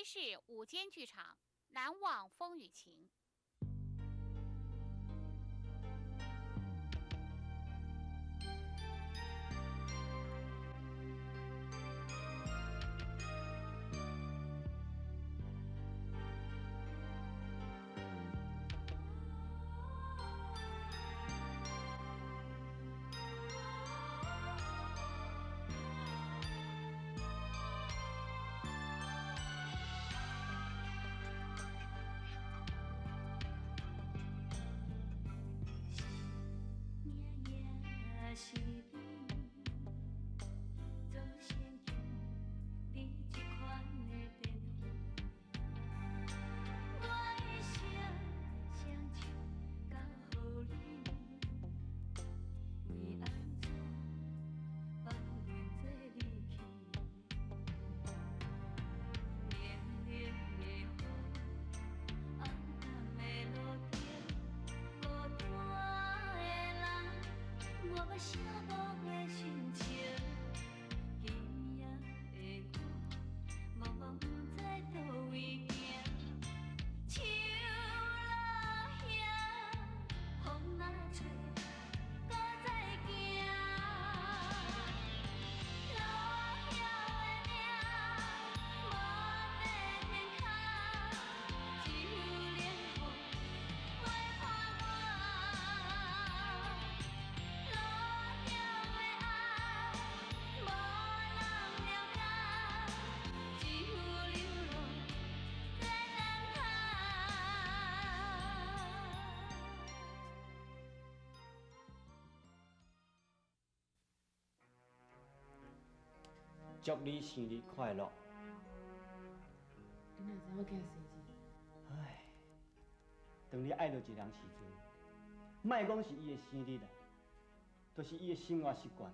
台视午间剧场《难忘风雨情》。是你做成见你这款的变化，我的声声唱到乎你，为安怎放任做离去？凉凉的雨，暗淡的路顶，孤单的人，我要啥无的心情？今夜的我，茫茫不知倒位行。树落叶，风若吹，搁再行。落叶的影，满在天空，只有冷风陪伴我。落叶的爱，无人了解，只有流浪在人海。祝你生日快乐！你哪知我囝生日？唉，当你爱着一人时阵，莫讲是伊的生日啦，就是伊的生活习惯，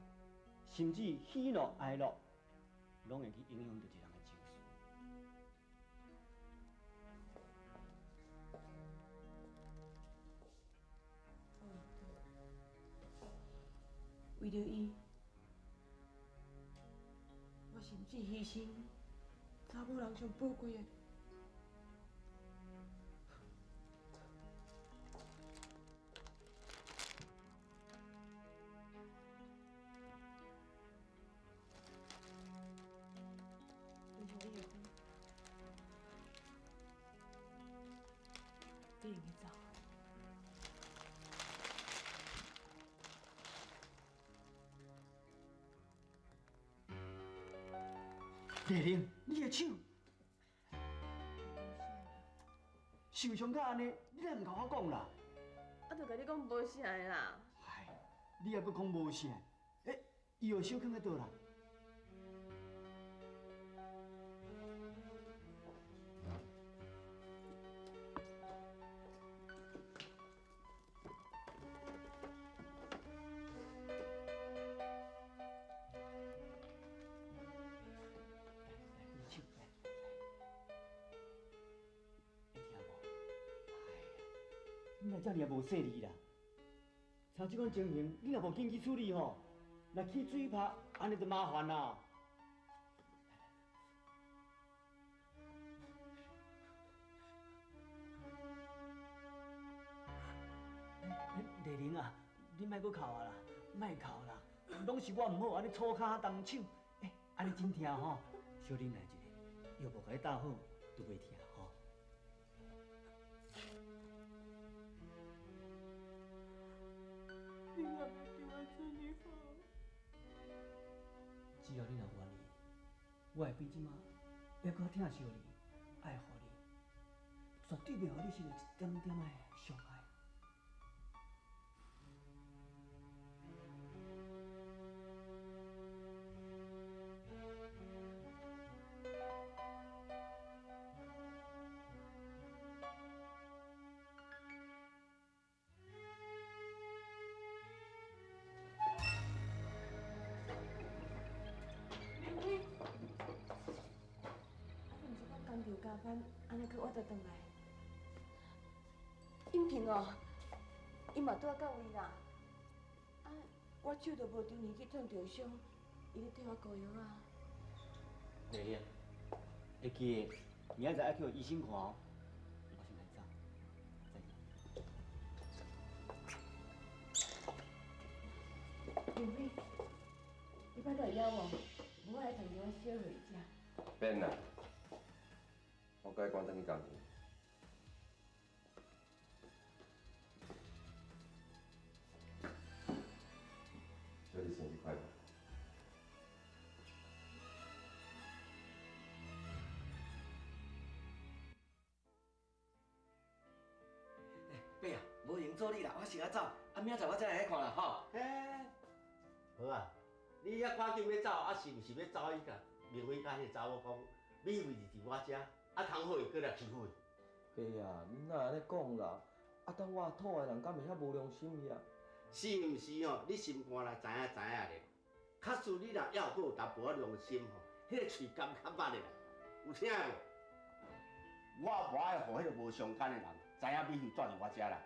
甚至喜怒哀乐，拢会去影响着一人的情绪。为着伊，我甚至牺牲查某人上宝贵的。为着你的你应该走。丽玲，你的手受伤到安尼，你哪唔甲我讲啦？啊，就甲你讲无啥的啦。唉，你也搁讲无啥，伊后手放在倒啦？你来这里也无细腻啦，像这款情形，你若无紧去处理吼，若起水泡，安尼就麻烦啦。丽玲啊，你莫搁哭啊啦，莫哭啦，拢是我唔好，安尼粗骹动手，安尼真疼吼。小忍耐一下，药无甲你打好，就袂疼吼。你若要对我这么好，只要你若愿意，我会比即马还搁疼惜你，爱护你，绝对袂互你受到一点点的伤害。毋是讲工厂加班，安尼去我就转来。应聘哦，伊嘛拄啊到位啦。啊，我手都无中意去烫着伤，伊咧替我膏药啊。丽玲，会记得明仔载爱去互医生看哦。我先来走，再见。妹妹，你摆落枵无？无我来同你小回食。免啦，我该赶转去工厂。祝你生日快乐！伯啊，无闲做你啦，我先啊走，明仔载我再来看啦，吼。嘿，好啊，你遐赶紧要走，是毋是要走去甲明辉甲迄个查某讲，米费是伫我遮，通好伊过来欺负伊？伯啊，你哪安尼讲啦？当我讨的人，敢会遐无良心呀？是毋是吼？你心肝内知影咧。假使你若要好淡薄仔良心吼，迄个喙甘较捌的啦，有听无？我无爱互迄个无相干的人知影米费住伫我遮啦。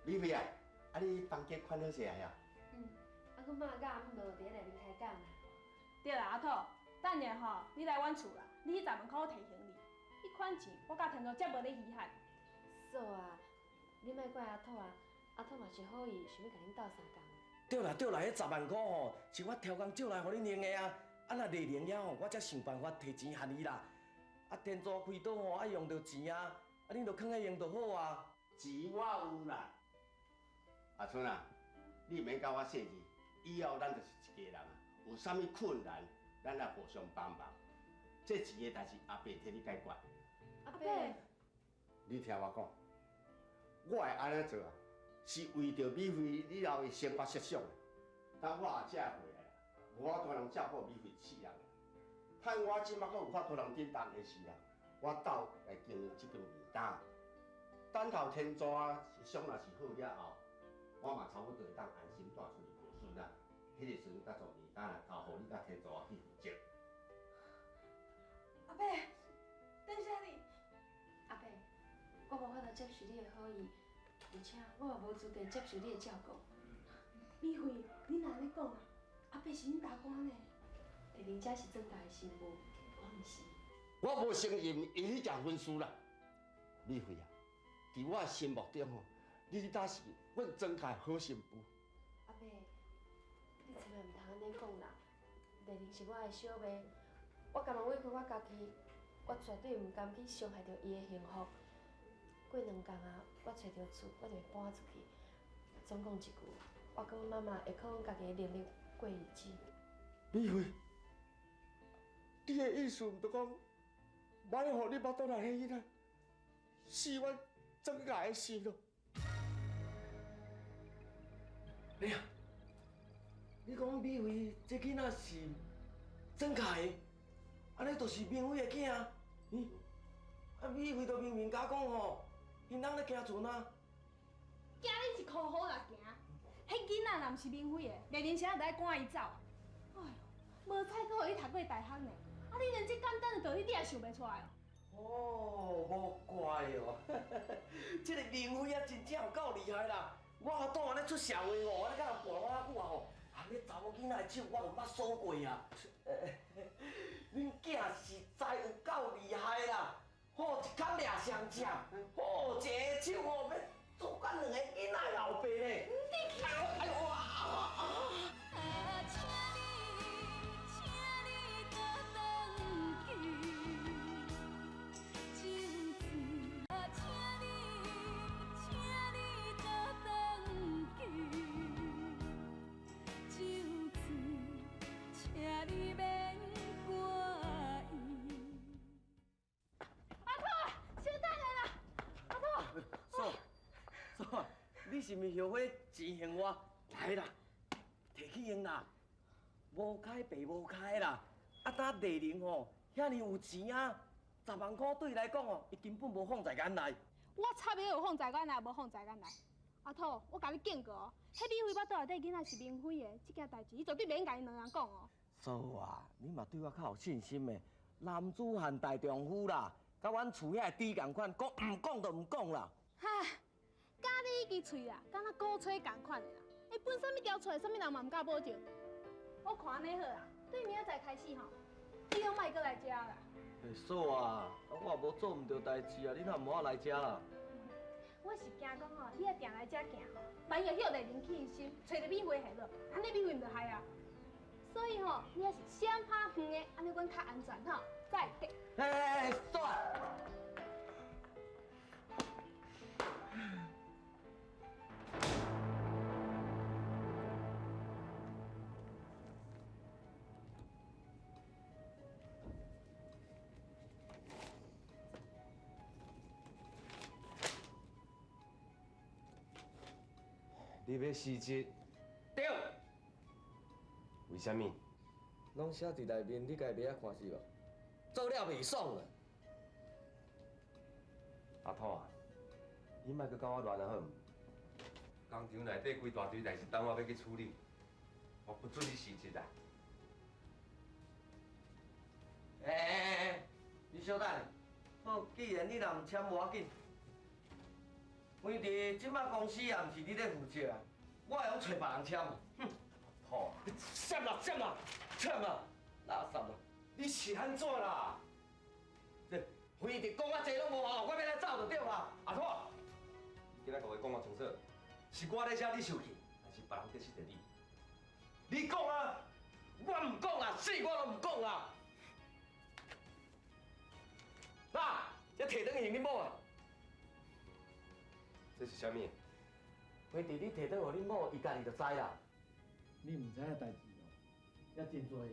米费啊，你房间款好势啊？阮妈甲毋无伫内面开讲啦。对啦，阿土，等下吼，你来阮厝啦，你去闸门口摕行李，迄款钱我甲天助则无咧稀罕。嫂啊，你莫怪阿土啊，阿土嘛是好意，想要甲恁斗相共。对啦对啦，迄10万块吼，是我挑工借来互恁用的啊。若内用了吼，我才想办法摕钱还你啦。天助开刀吼，爱用到钱啊，恁就囥咧用就好啊。钱我有啦。阿春啊，你免甲我细字，以后咱就是一家人啊。有啥物困难，咱来互相帮忙。这钱的代志，阿伯替你解决。阿伯，你听我讲，我会安尼做啊，是为着米费以后的生活设想的。当我也借回来，我当然照顾米费4人。趁我即马阁有法度人顶当的时啊，我斗来经营这间面档。等候天助啊，伤若是好了后，我嘛差不多会当安心带出去过孙啊。迄个时阵，甲做面档啊，交互你甲天助去负责。阿伯，等下你。阿伯，我无法度接受你的好意，而且我嘛无资格接受你的照顾。米惠，你哪安尼讲啊？阿伯是恁大官呢。丽玲姐是郑家的媳妇，我毋是。我无承认伊迄件婚书啦，米惠啊，伫我的心目中吼，你才是阮庄家的好媳妇。阿伯，你千万毋通安尼讲啦。丽玲是我的小妹，我甘愿委屈我家己，我绝对毋甘去伤害着伊的幸福。过2工啊，我找着厝，我就会搬出去。总讲一句，我甲阮妈妈会靠阮家己的能力过日子。米惠，你的意思毋就讲，莫互你腹肚内迄囡仔，是阮庄家的事咯？哎呀，你讲米惠这囡仔是庄家的，安尼就是明辉的囝。米惠就明明甲我讲吼，因翁咧行船啊。惊你是苦好啦行，迄囡仔若毋是明辉的，丽玲啥就爱赶伊走。哎呦，无采购互伊读过大学呢，你连这简单的道理你也想袂出来哦。哦，无怪哦，这个明辉啊，真正有够厉害啦！我当安尼出社会哦，安尼甲人跋我啊久啊吼，迄查某囡仔的手我有捌数过啊。恁囝实在有够厉害啦！吼，一工掠双只，吼，一个手吼要做干2个囡仔后背呢。哎呦啊！你是毋是后悔钱还我？来啦，摕去用啦。无开白无开啦。等丽玲吼，遐尼有钱啊，10万块对伊来讲哦，伊根本无放在眼内。我插伊有放在眼内，无放在眼内。阿土，我甲你警告哦，迄米辉腹肚内底囡仔是明辉的，这件代志你绝对免甲因2人讲哦。嫂啊，你嘛对我较有信心的，男子汉大丈夫啦，甲阮厝遐猪共款，讲唔讲就唔讲啦。哈，甲你迄支喙啦，敢若鼓吹共款的啦。伊本啥物条出来，啥物人嘛唔敢保证。我看安尼好啦，对明仔载开始吼，你拢莫会过来遮啦。会锁啊，我也无做唔到代志啊，你若无我来遮啦。我是惊讲吼，你若定来遮行吼，万一迄个丽玲起心，找着美花下落，安尼美花唔就害啊？所以吼，你还是先拍远的，安尼阮较安全吼。再见。哎，煞！你要辞职？对。为什么？拢写伫内面，你家袂晓看是无？做了袂爽啊！阿土啊，你莫阁甲我乱啊好毋？工厂内底规大堆代志等我要去处理，我不准你辞职啊！你小等。好，既然你若毋签，无要紧。关伫即摆公司也毋是你咧负责啊，我会用找别人签啊。哼，土，签啦，垃圾啦！你是安怎啦？这非得讲啊济拢无效，我要来走就对啦。阿土，你今仔甲我讲我清楚，是我咧惹你生气，还是别人得失着你？你讲啊！我唔讲啊，死我都唔讲啊！爸，这摕转去你某啊！这是啥物？非得你摕转互你某，伊家己就知啦。你唔知影代志哦，也真多啦。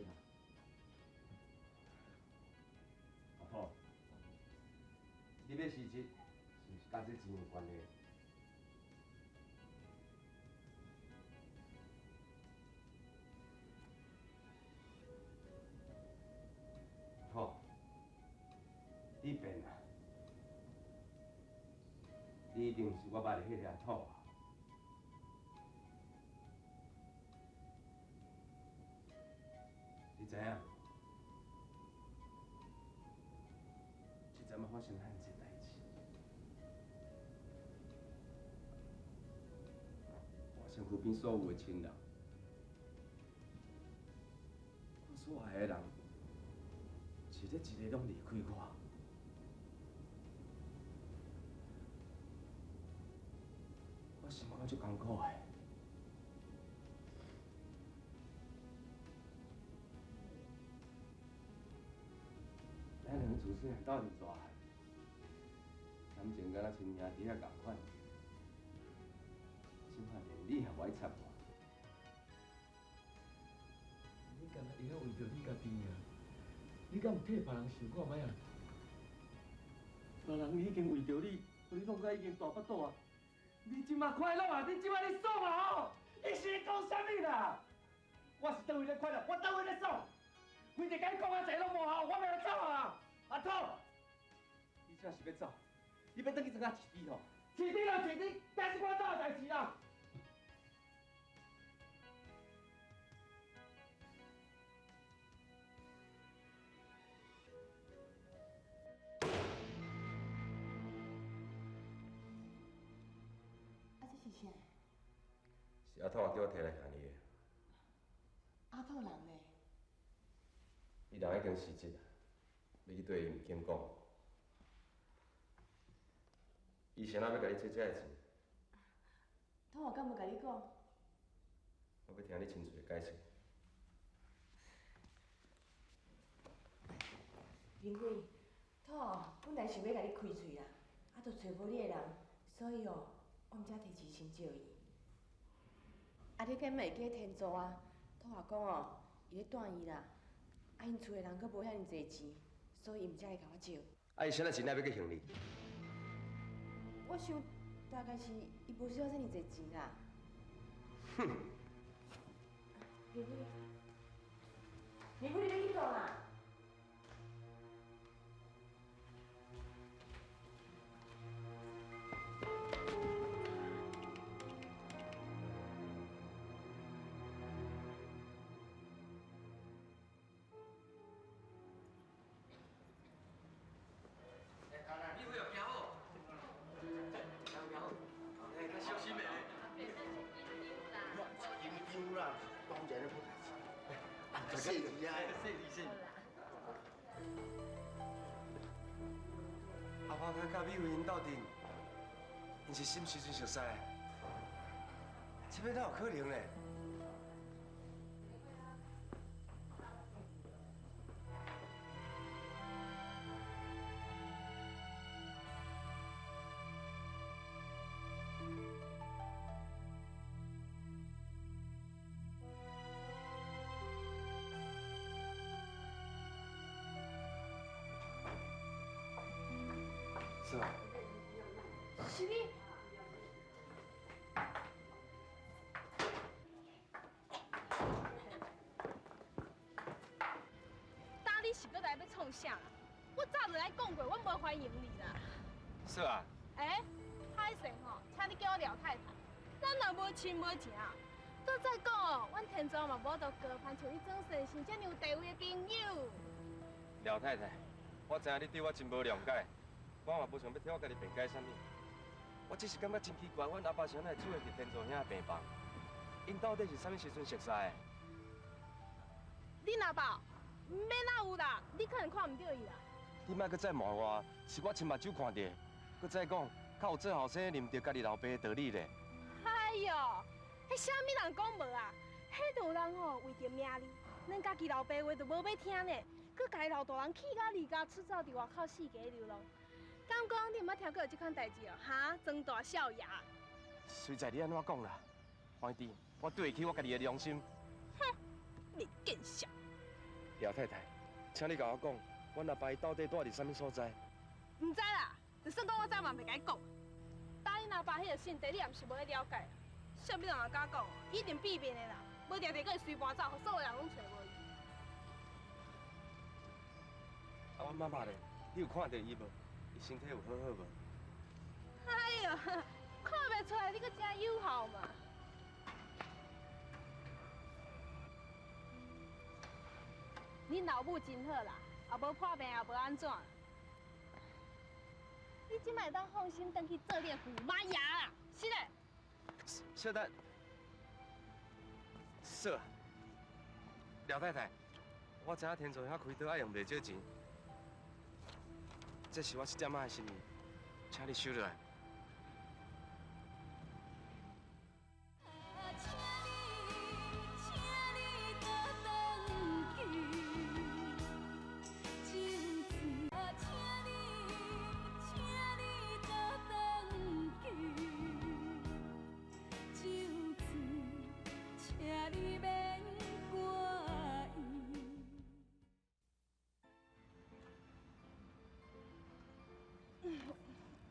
阿土，你要辞职，是毋是甲这钱有关系？土，你变啦！你一定是我捌的迄个阿土啊！你知影？即阵要发生咱这代志，我身躯边所有的亲人，我所爱的人，一个一个拢离开我。我心肝足艰苦的。咱两个自细汉斗阵大汉，感情敢若亲兄弟仔共款。即摆连你也无爱插我。你敢若会晓为着你家己啊？你敢有替别人想看歹啊？别人已经为着你，互你弄甲已经大腹肚啊！你即马快乐啊！你即马咧爽啊吼！你是咧讲啥物啦？我是倒位咧快乐，我倒位咧爽。规日甲你讲啊济拢无效，我要走啊！阿土，你真是要走？你要转去庄仔饲猪吼？饲猪就饲猪，这是我做的代志啦。啊，这是啥？是阿土啊，叫我摕来看你的。阿土人呢？伊人已经辞职啊，要去对伊唔肯讲。伊先仔要甲你借这个钱，土敢无甲你讲？我要听你清楚的解释。明辉，土，本来想要甲你开喙啦，啊，都找无你的人，所以哦，我毋才提钱先借伊。啊，你敢袂记天助啊？土也讲哦，伊咧等伊啦，啊，因厝的人阁无遐尼济钱，所以伊毋才会甲我借。啊，伊现在钱哪要去还你？我想大概是伊无需要遮尼济钱啦。哼！明辉，明辉，你要去倒啊？紧张啦，当然咧好代志。细字啊，细字。甲美惠因斗阵，因是什么时阵熟识的？这边哪有可能呢？是啊。是你？当你是要来要创啥啦？我早就来讲过，我无欢迎你啦。是啊。歹势吼，请你叫我廖太太。咱若无亲无情，搁再讲哦，阮天庄嘛无到高攀像你庄先生遮尔有地位的朋友。廖太太，我知影你对我真无谅解，我嘛无想要替我家己辩解啥物。我只是感觉真奇怪，阮阿爸是安怎会出现伫天庄遐病房？因到底是啥物时阵熟识的？你阿爸？免哪有啦，你可能看唔到伊啦。你莫搁再骂我，是我亲目睭看到。搁再讲，较有做后生认着家己老爸的道理咧。哎呦，迄啥物人讲无啊？迄有人吼为着名利，连家己老爸话都无要听呢，搁家己老大人气甲离家出走伫外口四界流浪。敢讲你毋捌听过这款代志哦？哈，装大少爷。随在你安怎讲啦，皇弟，我对得起我家己的良心。哼，你见笑。廖太太，请你甲我讲，阮阿爸伊到底住伫啥物所在？唔知啦，就算讲我知嘛，袂甲你讲。答应阿爸迄个信地，你也毋是无去了解。啥物人也敢讲，一定避免的啦，无定定搁会随搬走，互所有人拢找无伊。啊，阮妈妈咧，你有看到伊无？伊身体有好好无？哎呦，看袂出来，你搁真友好嘛。恁老母真好啦，也无破病，也无安怎。你即摆当放心，回去做你的虎妈爷啦，是嘞。小蛋，是。廖太太，我知影天庄遐开刀爱用袂少钱，这是我一点仔的心意，请你收落来。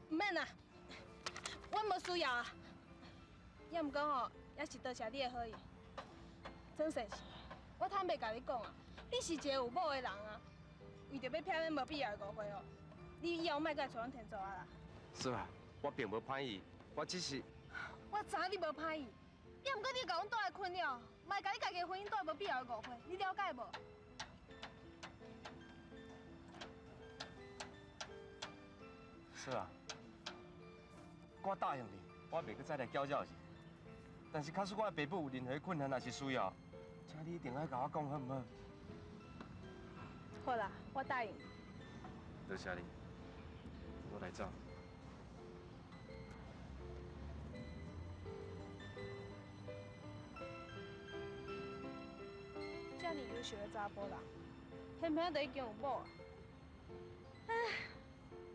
唔免啦，阮无需要啊。也毋过吼，也是多谢你的好意。真实是，我坦白甲你讲啊，你是一个有某的人啊，为着要骗咱无必要的误会哦，你以后莫再来找阮天助啊啦。是啊，我并无歹意，我只是……我知影你无歹意，也毋过你甲阮带来困扰，莫甲你家己的婚姻带来无必要的误会，你了解无？是啊，我答应你，我袂搁再来搅扰你。但是，假使我的爸母有任何困难，也是需要，请你一定要甲我讲，好唔好？好啦，我答应。多谢你，我来走。这么优秀的查甫人，偏偏就已经有某啊！唉，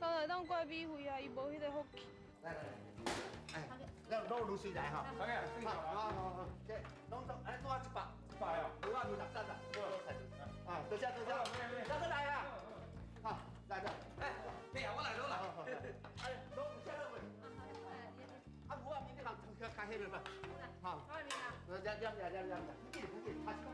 敢会当怪美惠啊？伊无迄个福气。来，哎，拢卤水来哈。好嘅，好，这拢都哎多100，100哦，5万560啦，啊，多谢，大哥来啦，好，来，哎，嘿呀，我来了啦，哎，拢有车了未？啊，5万你行开迄个吧，好，让，快点，快点。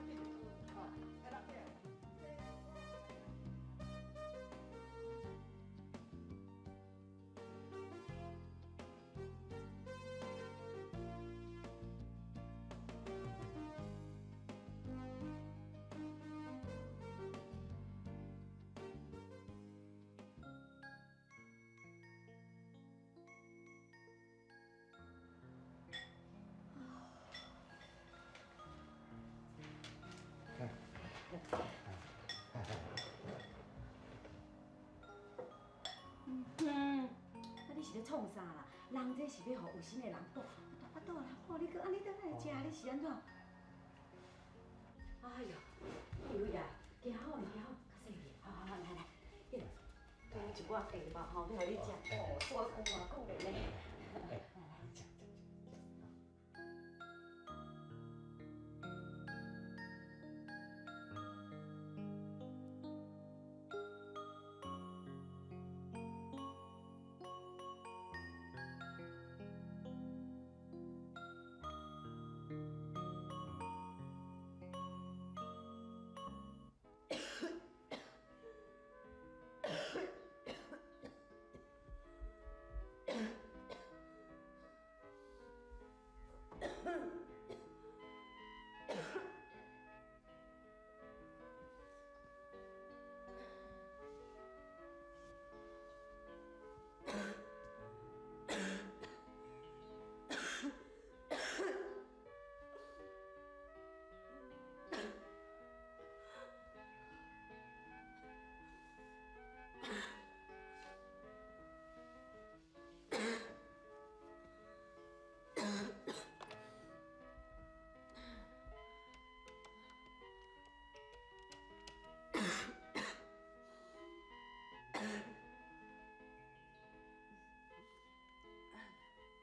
创啥啦？人这是要互有心的人补，啊倒啦，好，你搁安尼等来食，你是安怎？哎呦，有呀，行好，行好，较细点，好，来来，对，一碗茶吧，吼，要互你食。哦，我讲话讲袂呢。来，食。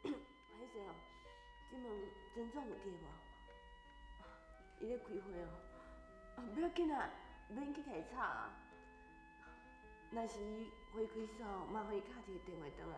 歹势哦，这门真总有记无？伊咧开会哦，不要紧啊，免去提吵啊。若是会开煞，麻烦伊敲一个电话转来。